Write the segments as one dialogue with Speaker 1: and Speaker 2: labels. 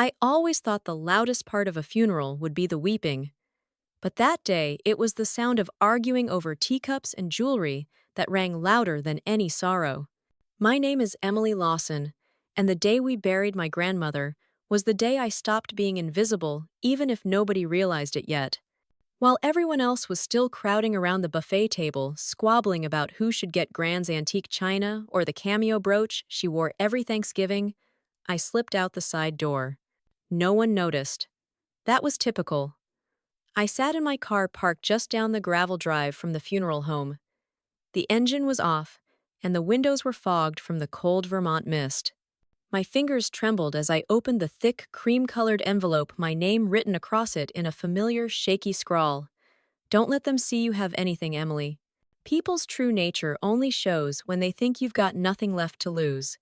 Speaker 1: I always thought the loudest part of a funeral would be the weeping, but that day it was the sound of arguing over teacups and jewelry that rang louder than any sorrow. My name is Emily Lawson, and the day we buried my grandmother was the day I stopped being invisible, even if nobody realized it yet. While everyone else was still crowding around the buffet table, squabbling about who should get Grand's antique china or the cameo brooch she wore every Thanksgiving, I slipped out the side door. No one noticed. That was typical. I sat in my car parked just down the gravel drive from the funeral home. The engine was off, and the windows were fogged from the cold Vermont mist. My fingers trembled as I opened the thick, cream-colored envelope, my name written across it in a familiar, shaky scrawl. Don't let them see you have anything, Emily. People's true nature only shows when they think you've got nothing left to lose.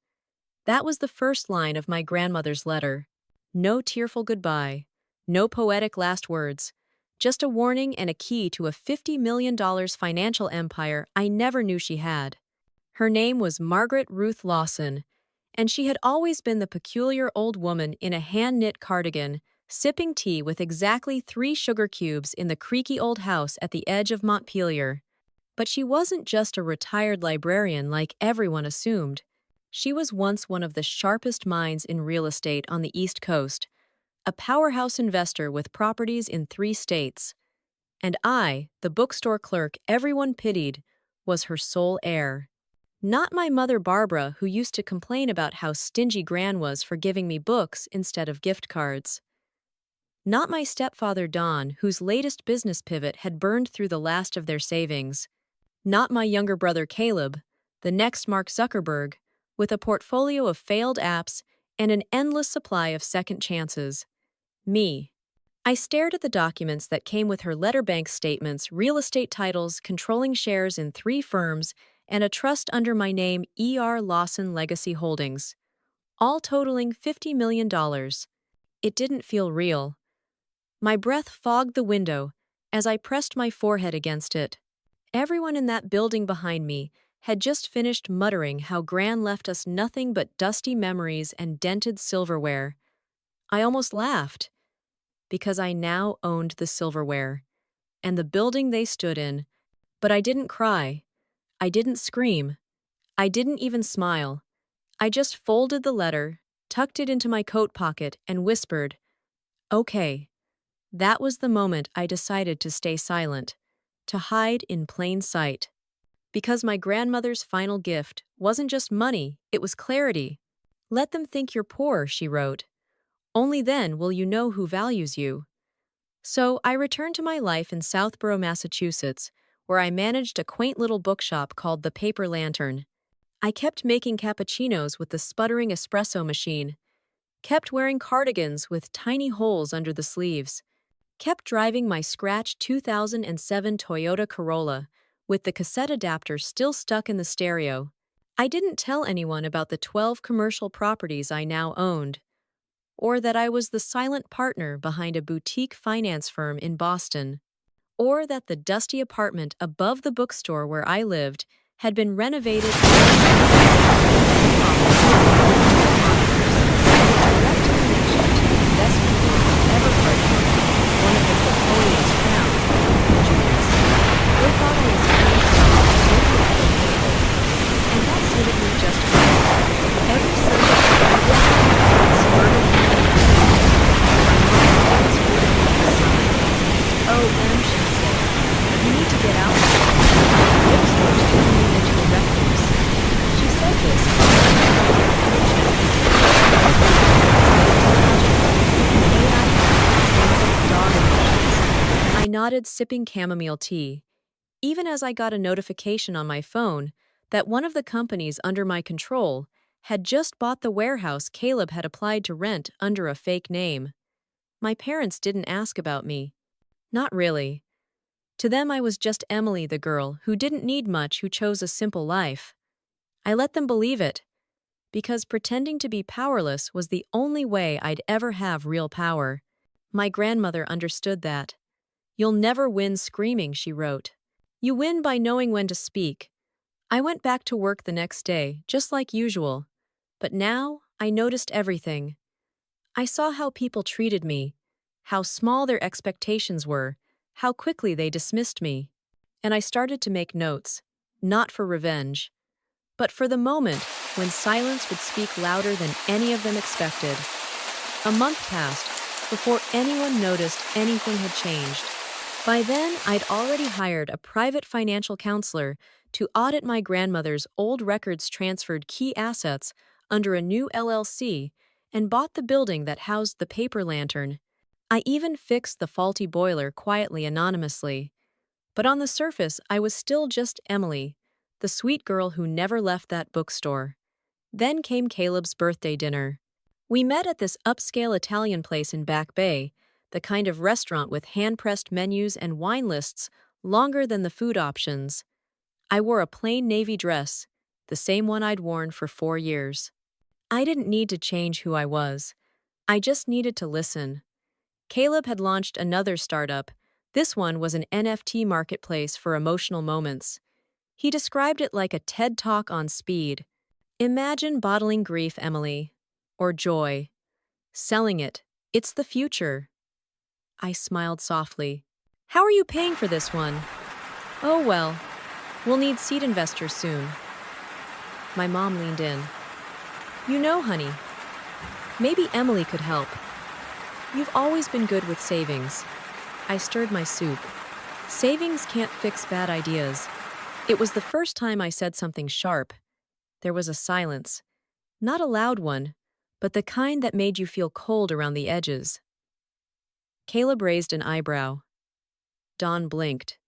Speaker 1: That was the first line of my grandmother's letter. No tearful goodbye. No poetic last words. Just a warning and a key to a $50 million financial empire I never knew she had. Her name was Margaret Ruth Lawson, and she had always been the peculiar old woman in a hand-knit cardigan, sipping tea with exactly 3 sugar cubes in the creaky old house at the edge of Montpelier. But she wasn't just a retired librarian like everyone assumed. She was once one of the sharpest minds in real estate on the East Coast, a powerhouse investor with properties in 3 states. And I, the bookstore clerk everyone pitied, was her sole heir. Not my mother Barbara, who used to complain about how stingy Gran was for giving me books instead of gift cards. Not my stepfather Don, whose latest business pivot had burned through the last of their savings. Not my younger brother Caleb, the next Mark Zuckerberg, with a portfolio of failed apps and an endless supply of second chances. Me. I stared at the documents that came with her letterbank statements, real estate titles, controlling shares in 3 firms, and a trust under my name, E.R. Lawson Legacy Holdings, all totaling $50 million. It didn't feel real. My breath fogged the window as I pressed my forehead against it. Everyone in that building behind me had just finished muttering how Gran left us nothing but dusty memories and dented silverware. I almost laughed, because I now owned the silverware and the building they stood in, but I didn't cry. I didn't scream. I didn't even smile. I just folded the letter, tucked it into my coat pocket, and whispered, "Okay." That was the moment I decided to stay silent, to hide in plain sight. Because my grandmother's final gift wasn't just money, it was clarity. "Let them think you're poor," she wrote. "Only then will you know who values you." So I returned to my life in Southborough, Massachusetts, where I managed a quaint little bookshop called the Paper Lantern. I kept making cappuccinos with the sputtering espresso machine, kept wearing cardigans with tiny holes under the sleeves, kept driving my scratch 2007 Toyota Corolla with the cassette adapter still stuck in the stereo. I didn't tell anyone about the 12 commercial properties I now owned, or that I was the silent partner behind a boutique finance firm in Boston, or that the dusty apartment above the bookstore where I lived had been renovated nodded, sipping chamomile tea, even as I got a notification on my phone that one of the companies under my control had just bought the warehouse Caleb had applied to rent under a fake name. My parents didn't ask about me. Not really. To them, I was just Emily, the girl who didn't need much, who chose a simple life. I let them believe it, because pretending to be powerless was the only way I'd ever have real power. My grandmother understood that. "You'll never win screaming," she wrote. "You win by knowing when to speak." I went back to work the next day, just like usual. But now, I noticed everything. I saw how people treated me, how small their expectations were, how quickly they dismissed me. And I started to make notes, not for revenge, but for the moment when silence would speak louder than any of them expected. A month passed before anyone noticed anything had changed. By then, I'd already hired a private financial counselor to audit my grandmother's old records, transferred key assets under a new LLC, and bought the building that housed the paper lantern. I even fixed the faulty boiler quietly, anonymously. But on the surface, I was still just Emily, the sweet girl who never left that bookstore. Then came Caleb's birthday dinner. We met at this upscale Italian place in Back Bay, the kind of restaurant with hand-pressed menus and wine lists longer than the food options. I wore a plain navy dress, the same one I'd worn for 4 years. I didn't need to change who I was. I just needed to listen. Caleb had launched another startup. This one was an NFT marketplace for emotional moments. He described it like a TED Talk on speed. Imagine bottling grief, Emily. Or joy. Selling it. It's the future. I smiled softly. How are you paying for this one? Oh well, we'll need seed investors soon. My mom leaned in. You know, honey, maybe Emily could help. You've always been good with savings. I stirred my soup. Savings can't fix bad ideas. It was the first time I said something sharp. There was a silence. Not a loud one, but the kind that made you feel cold around the edges. Caleb raised an eyebrow. Dawn blinked.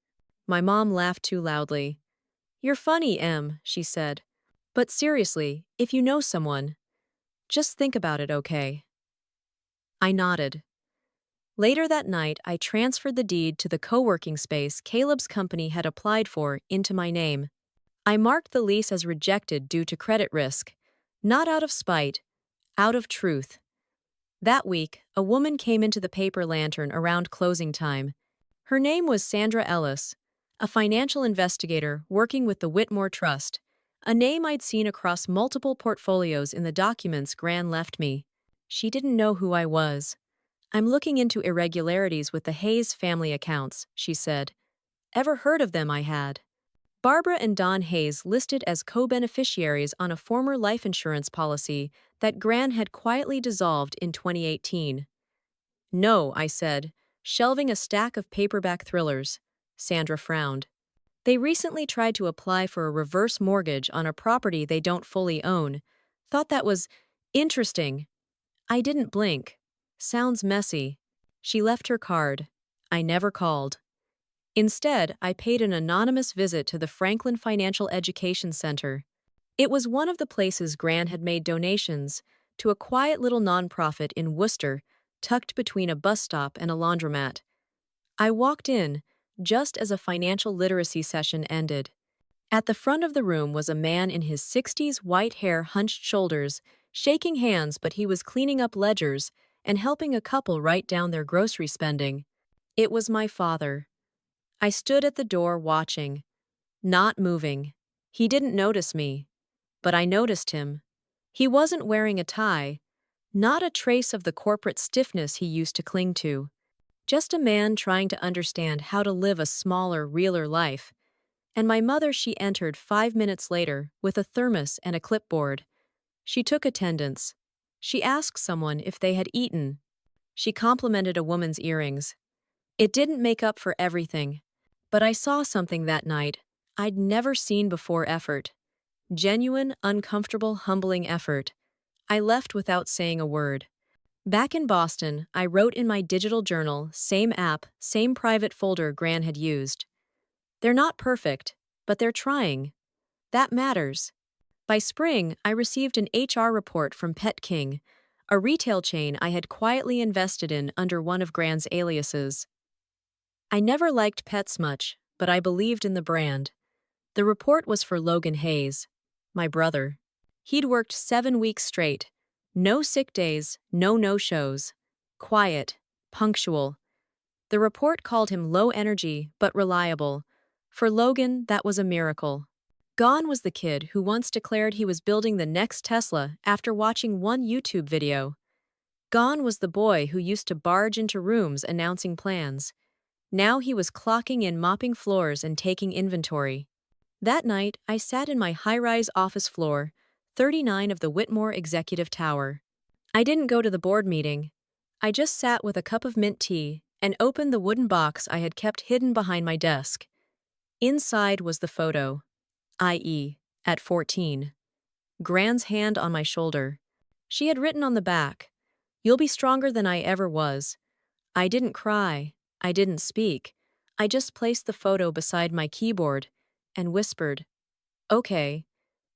Speaker 1: My mom laughed too loudly. You're funny, Em, she said. But seriously, if you know someone, just think about it, okay? I nodded. Later that night, I transferred the deed to the co-working space Caleb's company had applied for into my name. I marked the lease as rejected due to credit risk, not out of spite, out of truth. That week, a woman came into the paper lantern around closing time. Her name was Sandra Ellis, a financial investigator working with the Witmore Trust, a name I'd seen across multiple portfolios in the documents Gran left me. She didn't know who I was. I'm looking into irregularities with the Hayes family accounts, she said. Ever heard of them? I had. Barbara and Don Hayes listed as co-beneficiaries on a former life insurance policy that Gran had quietly dissolved in 2018. No, I said, shelving a stack of paperback thrillers. Sandra frowned. They recently tried to apply for a reverse mortgage on a property they don't fully own. Thought that was interesting. I didn't blink. Sounds messy. She left her card. I never called. Instead, I paid an anonymous visit to the Franklin Financial Education Center. It was one of the places Gran had made donations to a quiet little nonprofit in Worcester, tucked between a bus stop and a laundromat. I walked in, just as a financial literacy session ended. At the front of the room was a man in his 60s, white hair, hunched shoulders, shaking hands, but he was cleaning up ledgers and helping a couple write down their grocery spending. It was my father. I stood at the door watching, not moving. He didn't notice me, but I noticed him. He wasn't wearing a tie, not a trace of the corporate stiffness he used to cling to. Just a man trying to understand how to live a smaller, realer life. And my mother, she entered 5 minutes later with a thermos and a clipboard. She took attendance. She asked someone if they had eaten. She complimented a woman's earrings. It didn't make up for everything, but I saw something that night I'd never seen before: effort. Genuine, uncomfortable, humbling effort. I left without saying a word. Back in Boston, I wrote in my digital journal, same app, same private folder Gran had used. They're not perfect, but they're trying. That matters. By spring, I received an HR report from Pet King, a retail chain I had quietly invested in under one of Gran's aliases. I never liked pets much, but I believed in the brand. The report was for Logan Hayes, my brother. He'd worked 7 weeks straight. No sick days, no no-shows. Quiet, punctual. The report called him low energy, but reliable. For Logan, that was a miracle. Gone was the kid who once declared he was building the next Tesla after watching one YouTube video. Gone was the boy who used to barge into rooms announcing plans. Now he was clocking in, mopping floors and taking inventory. That night, I sat in my high-rise office floor, 39 of the Witmore Executive Tower. I didn't go to the board meeting. I just sat with a cup of mint tea and opened the wooden box I had kept hidden behind my desk. Inside was the photo, i.e., at 14. Gran's hand on my shoulder. She had written on the back, "You'll be stronger than I ever was." I didn't cry. I didn't speak. I just placed the photo beside my keyboard and whispered, "Okay,"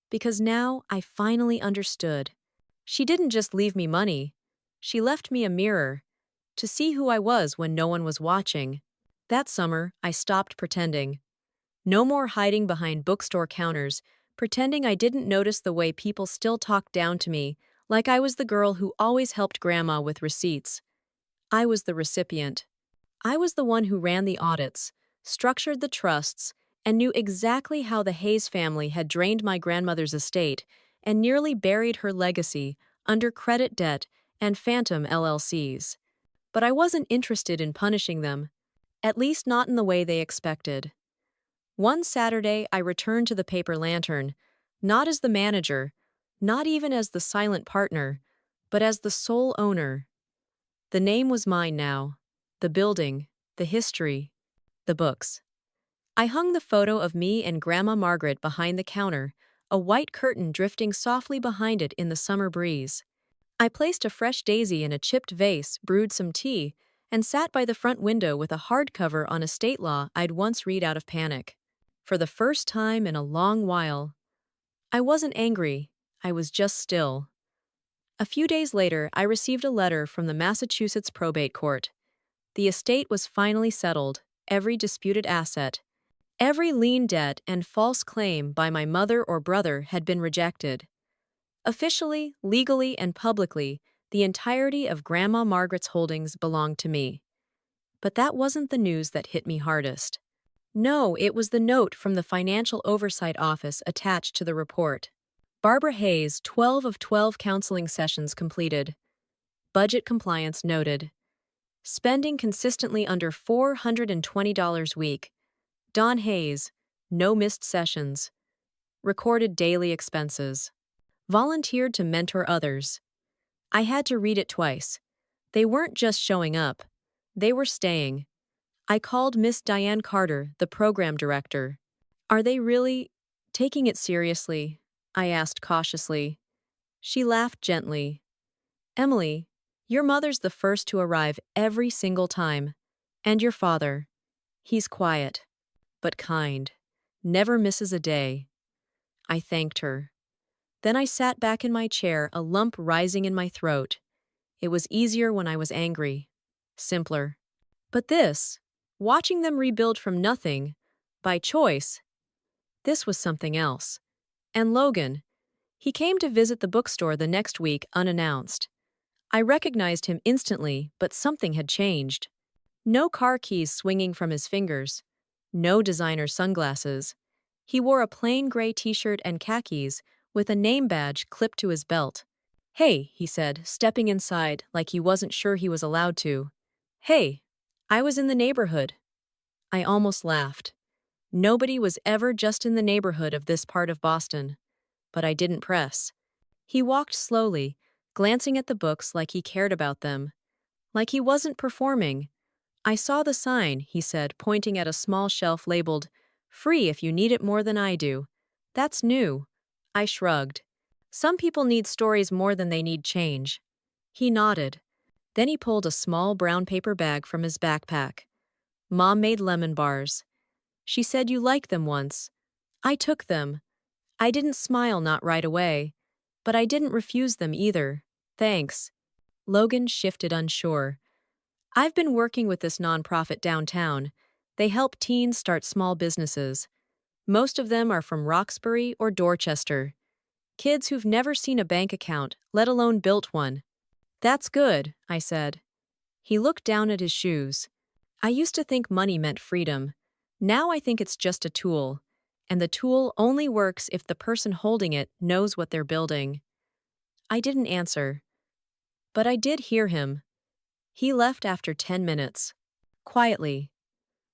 Speaker 1: because now I finally understood. She didn't just leave me money. She left me a mirror to see who I was when no one was watching. That summer, I stopped pretending. No more hiding behind bookstore counters, pretending I didn't notice the way people still talked down to me, like I was the girl who always helped Grandma with receipts. I was the recipient. I was the one who ran the audits, structured the trusts, and knew exactly how the Hayes family had drained my grandmother's estate and nearly buried her legacy under credit debt and phantom LLCs. But I wasn't interested in punishing them, at least not in the way they expected. One Saturday, I returned to the paper lantern, not as the manager, not even as the silent partner, but as the sole owner. The name was mine now, the building, the history, the books. I hung the photo of me and Grandma Margaret behind the counter, a white curtain drifting softly behind it in the summer breeze. I placed a fresh daisy in a chipped vase, brewed some tea, and sat by the front window with a hardcover on estate law I'd once read out of panic. For the first time in a long while, I wasn't angry, I was just still. A few days later, I received a letter from the Massachusetts probate court. The estate was finally settled, every disputed asset, every lien debt and false claim by my mother or brother had been rejected. Officially, legally, and publicly, the entirety of Grandma Margaret's holdings belonged to me. But that wasn't the news that hit me hardest. No, it was the note from the Financial Oversight Office attached to the report. Barbara Hayes, 12 of 12 counseling sessions completed. Budget compliance noted. Spending consistently under $420 week. Don Hayes, no missed sessions. Recorded daily expenses. Volunteered to mentor others. I had to read it twice. They weren't just showing up. They were staying. I called Miss Diane Carter, the program director. "Are they really taking it seriously?" I asked cautiously. She laughed gently. "Emily, your mother's the first to arrive every single time. And your father. He's quiet, but kind. Never misses a day." I thanked her. Then I sat back in my chair, a lump rising in my throat. It was easier when I was angry. Simpler. But this, watching them rebuild from nothing, by choice, this was something else. And Logan, he came to visit the bookstore the next week unannounced. I recognized him instantly, but something had changed. No car keys swinging from his fingers. No designer sunglasses. He wore a plain gray t-shirt and khakis with a name badge clipped to his belt. "Hey," he said, stepping inside like he wasn't sure he was allowed to. "Hey, I was in the neighborhood." I almost laughed. Nobody was ever just in the neighborhood of this part of Boston. But I didn't press. He walked slowly, glancing at the books like he cared about them. Like he wasn't performing. "I saw the sign," he said, pointing at a small shelf labeled, "Free if you need it more than I do." "That's new." I shrugged. "Some people need stories more than they need change." He nodded. Then he pulled a small brown paper bag from his backpack. "Mom made lemon bars. She said you liked them once." I took them. I didn't smile, not right away. But I didn't refuse them either. "Thanks." Logan shifted, unsure. "I've been working with this nonprofit downtown. They help teens start small businesses. Most of them are from Roxbury or Dorchester. Kids who've never seen a bank account, let alone built one." "That's good," I said. He looked down at his shoes. "I used to think money meant freedom. Now I think it's just a tool. And the tool only works if the person holding it knows what they're building." I didn't answer. But I did hear him. He left after 10 minutes. Quietly,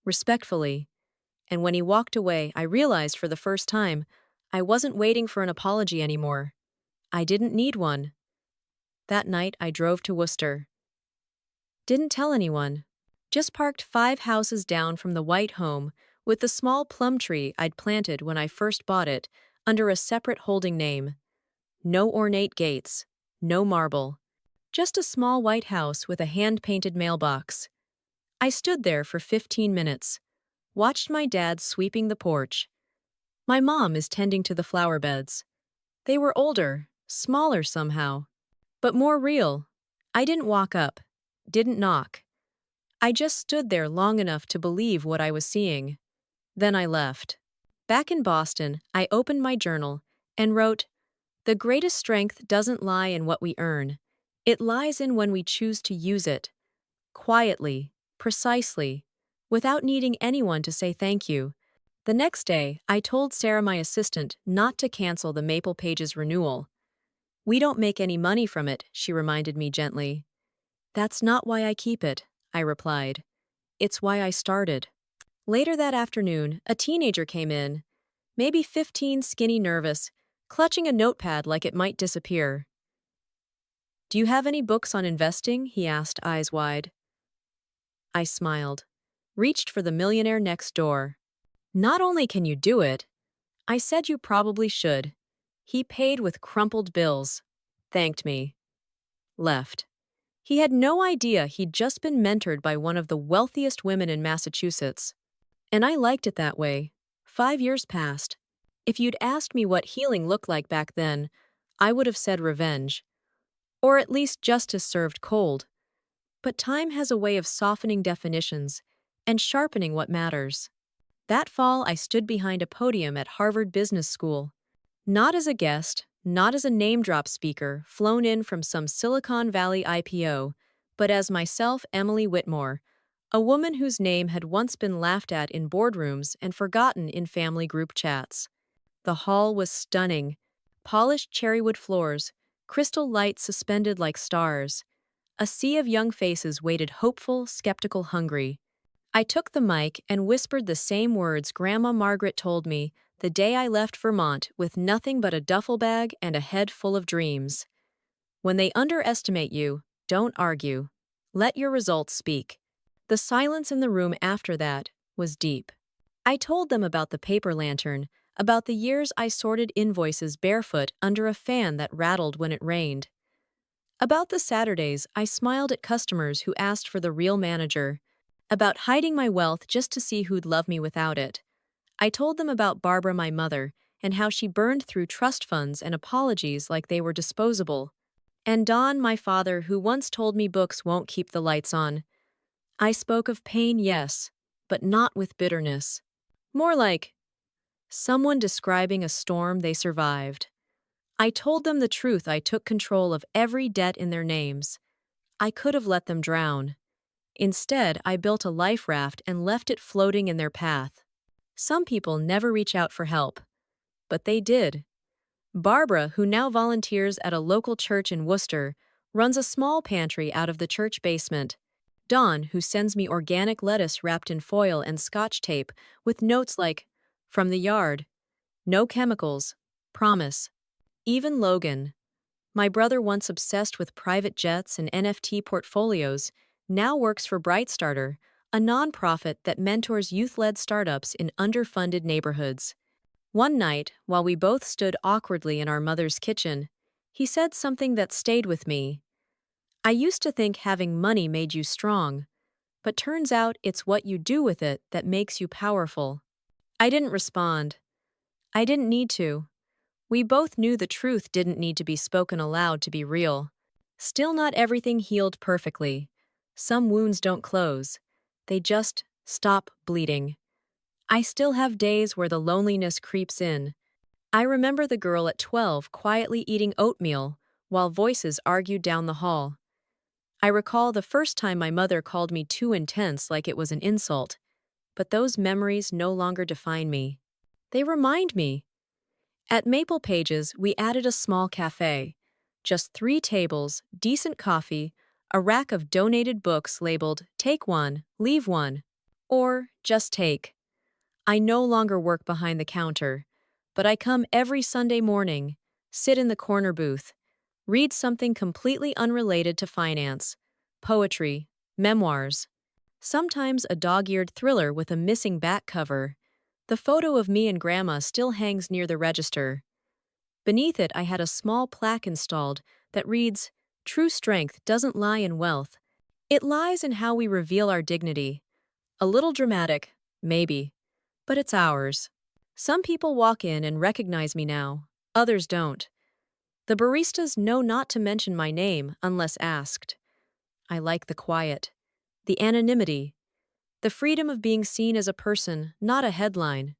Speaker 1: respectfully, and when he walked away, I realized for the first time I wasn't waiting for an apology anymore. I didn't need one. That night, I drove to Worcester. Didn't tell anyone. Just parked 5 houses down from the white home with the small plum tree I'd planted when I first bought it under a separate holding name. No ornate gates, no marble. Just a small white house with a hand-painted mailbox. I stood there for 15 minutes, watched my dad sweeping the porch. My mom is tending to the flower beds. They were older, smaller somehow, but more real. I didn't walk up, didn't knock. I just stood there long enough to believe what I was seeing. Then I left. Back in Boston, I opened my journal and wrote, "The greatest strength doesn't lie in what we earn. It lies in when we choose to use it. Quietly, precisely, without needing anyone to say thank you." The next day, I told Sarah, my assistant, not to cancel the Maple Pages renewal. "We don't make any money from it," she reminded me gently. "That's not why I keep it," I replied. "It's why I started." Later that afternoon, a teenager came in, maybe 15, skinny, nervous, clutching a notepad like it might disappear. "Do you have any books on investing?" he asked, eyes wide. I smiled, reached for The Millionaire Next Door. "Not only can you do it, I said you probably should." He paid with crumpled bills, thanked me, left. He had no idea he'd just been mentored by one of the wealthiest women in Massachusetts. And I liked it that way. 5 years passed. If you'd asked me what healing looked like back then, I would have said revenge. Or at least justice served cold. But time has a way of softening definitions and sharpening what matters. That fall, I stood behind a podium at Harvard Business School. Not as a guest, not as a name-drop speaker flown in from some Silicon Valley IPO, but as myself, Emily Witmore, a woman whose name had once been laughed at in boardrooms and forgotten in family group chats. The hall was stunning. Polished cherrywood floors, crystal lights suspended like stars. A sea of young faces waited, hopeful, skeptical, hungry. I took the mic and whispered the same words Grandma Margaret told me the day I left Vermont with nothing but a duffel bag and a head full of dreams. When they underestimate you, don't argue. Let your results speak. The silence in the room after that was deep. I told them about the paper lantern, about the years I sorted invoices barefoot under a fan that rattled when it rained. About the Saturdays I smiled at customers who asked for the real manager. About hiding my wealth just to see who'd love me without it. I told them about Barbara, my mother, and how she burned through trust funds and apologies like they were disposable. And Don, my father, who once told me books won't keep the lights on. I spoke of pain, yes, but not with bitterness. More like someone describing a storm they survived. I told them the truth. I took control of every debt in their names. I could have let them drown. Instead, I built a life raft and left it floating in their path. Some people never reach out for help, but they did. Barbara, who now volunteers at a local church in Worcester, runs a small pantry out of the church basement. Dawn, who sends me organic lettuce wrapped in foil and scotch tape with notes like, "From the yard. No chemicals. Promise." Even Logan, my brother once obsessed with private jets and NFT portfolios, now works for Brightstarter, a nonprofit that mentors youth-led startups in underfunded neighborhoods. One night, while we both stood awkwardly in our mother's kitchen, he said something that stayed with me. "I used to think having money made you strong, but turns out it's what you do with it that makes you powerful." I didn't respond. I didn't need to. We both knew the truth didn't need to be spoken aloud to be real. Still, not everything healed perfectly. Some wounds don't close. They just stop bleeding. I still have days where the loneliness creeps in. I remember the girl at 12 quietly eating oatmeal while voices argued down the hall. I recall the first time my mother called me too intense like it was an insult. But those memories no longer define me. They remind me. At Maple Pages, we added a small cafe. Just 3 tables, decent coffee, a rack of donated books labeled "Take one, leave one," or "Just take." I no longer work behind the counter, but I come every Sunday morning, sit in the corner booth, read something completely unrelated to finance, poetry, memoirs, sometimes a dog-eared thriller with a missing back cover. The photo of me and Grandma still hangs near the register. Beneath it, I had a small plaque installed that reads, "True strength doesn't lie in wealth. It lies in how we reveal our dignity." A little dramatic, maybe, but it's ours. Some people walk in and recognize me now, others don't. The baristas know not to mention my name unless asked. I like the quiet, the anonymity, the freedom of being seen as a person, not a headline.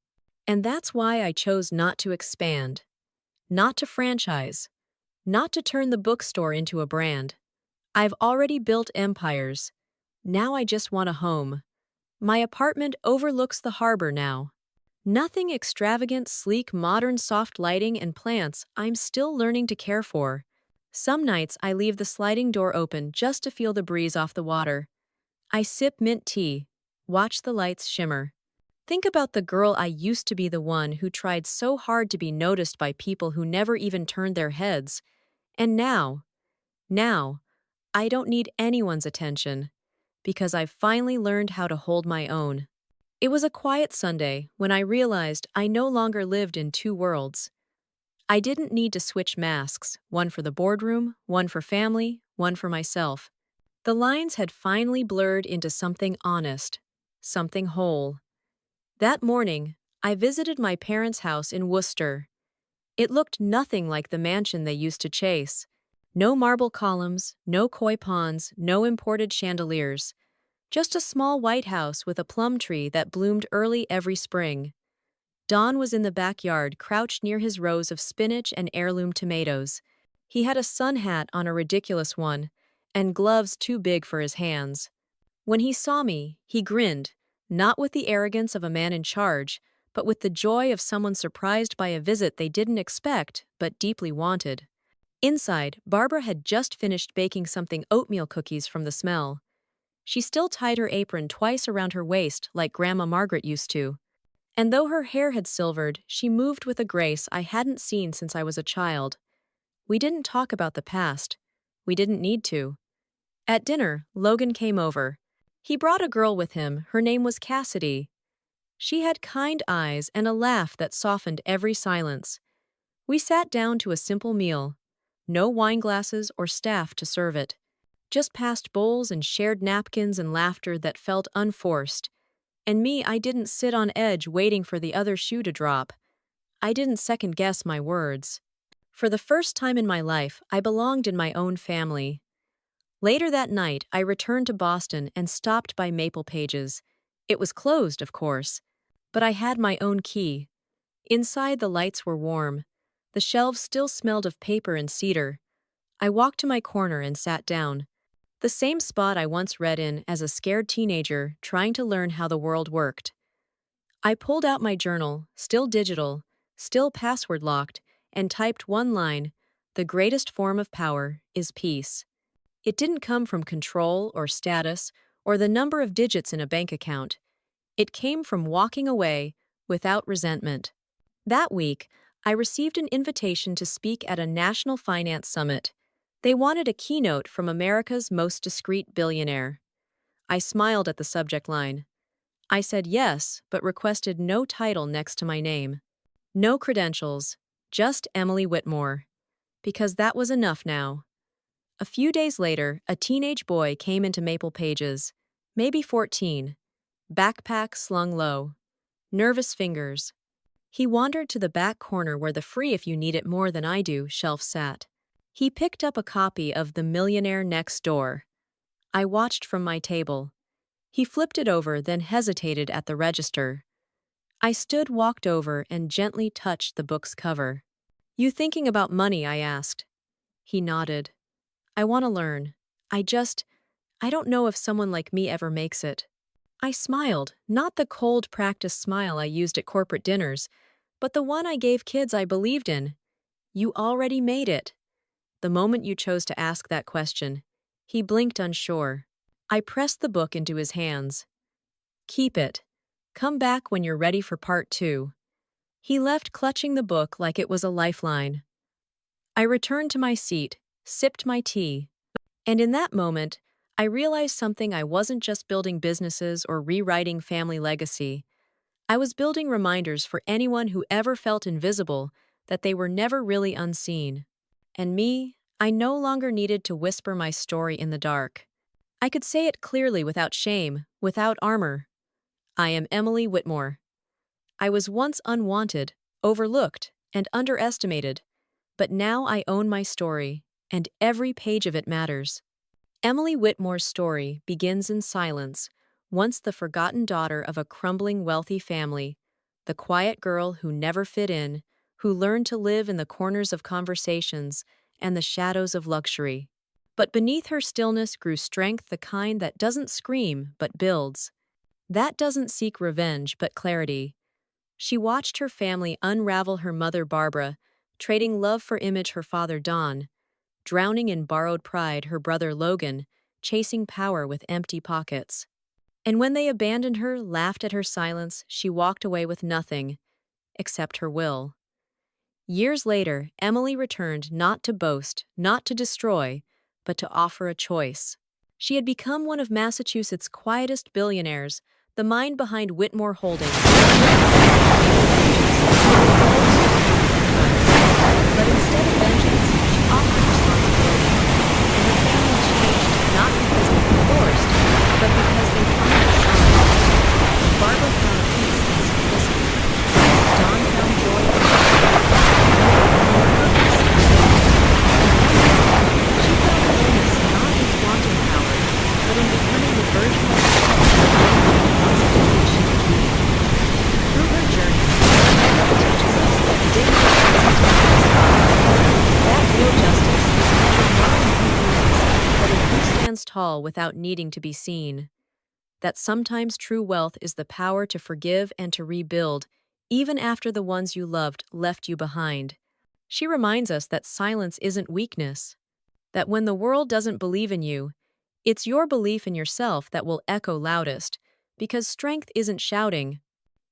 Speaker 1: And that's why I chose not to expand, not to franchise, not to turn the bookstore into a brand. I've already built empires. Now I just want a home. My apartment overlooks the harbor now. Nothing extravagant, sleek, modern, soft lighting and plants I'm still learning to care for. Some nights I leave the sliding door open just to feel the breeze off the water. I sip mint tea, watch the lights shimmer. Think about the girl I used to be, the one who tried so hard to be noticed by people who never even turned their heads. And now, I don't need anyone's attention, because I've finally learned how to hold my own. It was a quiet Sunday when I realized I no longer lived in two worlds. I didn't need to switch masks, one for the boardroom, one for family, one for myself. The lines had finally blurred into something honest, something whole. That morning, I visited my parents' house in Worcester. It looked nothing like the mansion they used to chase. No marble columns, no koi ponds, no imported chandeliers. Just a small white house with a plum tree that bloomed early every spring. Don was in the backyard, crouched near his rows of spinach and heirloom tomatoes. He had a sun hat on, a ridiculous one, and gloves too big for his hands. When he saw me, he grinned, not with the arrogance of a man in charge, but with the joy of someone surprised by a visit they didn't expect but deeply wanted. Inside, Barbara had just finished baking something, oatmeal cookies, from the smell. She still tied her apron twice around her waist like Grandma Margaret used to. And though her hair had silvered, she moved with a grace I hadn't seen since I was a child. We didn't talk about the past. We didn't need to. At dinner, Logan came over. He brought a girl with him. Her name was Cassidy. She had kind eyes and a laugh that softened every silence. We sat down to a simple meal. No wine glasses or staff to serve it. Just passed bowls and shared napkins and laughter that felt unforced. And me, I didn't sit on edge waiting for the other shoe to drop. I didn't second-guess my words. For the first time in my life, I belonged in my own family. Later that night, I returned to Boston and stopped by Maple Pages. It was closed, of course, but I had my own key. Inside, the lights were warm. The shelves still smelled of paper and cedar. I walked to my corner and sat down. The same spot I once read in as a scared teenager trying to learn how the world worked. I pulled out my journal, still digital, still password-locked, and typed one line: "The greatest form of power is peace." It didn't come from control or status or the number of digits in a bank account. It came from walking away without resentment. That week, I received an invitation to speak at a national finance summit. They wanted a keynote from America's most discreet billionaire. I smiled at the subject line. I said yes, but requested no title next to my name. No credentials, just Emily Witmore. Because that was enough now. A few days later, a teenage boy came into Maple Pages, maybe 14, backpack slung low, nervous fingers. He wandered to the back corner where the "free if you need it more than I do" shelf sat. He picked up a copy of The Millionaire Next Door. I watched from my table. He flipped it over, then hesitated at the register. I stood, walked over, and gently touched the book's cover. "You thinking about money?" I asked. He nodded. "I want to learn. I don't know if someone like me ever makes it." I smiled, not the cold practice smile I used at corporate dinners, but the one I gave kids I believed in. "You already made it." the moment you chose to ask that question. He blinked unsure. I pressed the book into his hands. Keep it. Come back when you're ready for part 2. He left clutching the book like it was a lifeline. I returned to my seat, sipped my tea, and in that moment, I realized something. I wasn't just building businesses or rewriting family legacy. I was building reminders for anyone who ever felt invisible, that they were never really unseen. And me, I no longer needed to whisper my story in the dark. I could say it clearly without shame, without armor. I am Emily Witmore. I was once unwanted, overlooked, and underestimated, but now I own my story, and every page of it matters. Emily Whitmore's story begins in silence, once the forgotten daughter of a crumbling wealthy family, the quiet girl who never fit in, who learned to live in the corners of conversations and the shadows of luxury. But beneath her stillness grew strength, the kind that doesn't scream but builds. That doesn't seek revenge but clarity. She watched her family unravel, her mother Barbara, trading love for image, her father Don, drowning in borrowed pride, her brother Logan, chasing power with empty pockets. And when they abandoned her, laughed at her silence, she walked away with nothing except her will. Years later, Emily returned, not to boast, not to destroy, but to offer a choice. She had become one of Massachusetts' quietest billionaires, the mind behind Witmore Holdings. But instead of vengeance, she offered responsibility. And her family changed, not because they were forced, but because they found a sign. Barbara found peace in simplicity. Dawn found joy in she found wholeness not in flaunting power, but in becoming the version of herself she could be. Through her journey, Emily teaches us that dignity that real justice is measured not in who loses, but in who stands tall without needing to be seen. That sometimes true wealth is the power to forgive and to rebuild, even after the ones you loved left you behind. She reminds us that silence isn't weakness, that when the world doesn't believe in you, it's your belief in yourself that will echo loudest, because strength isn't shouting.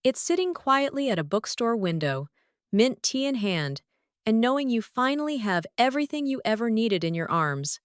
Speaker 1: It's sitting quietly at a bookstore window, mint tea in hand, and knowing you finally have everything you ever needed in your arms.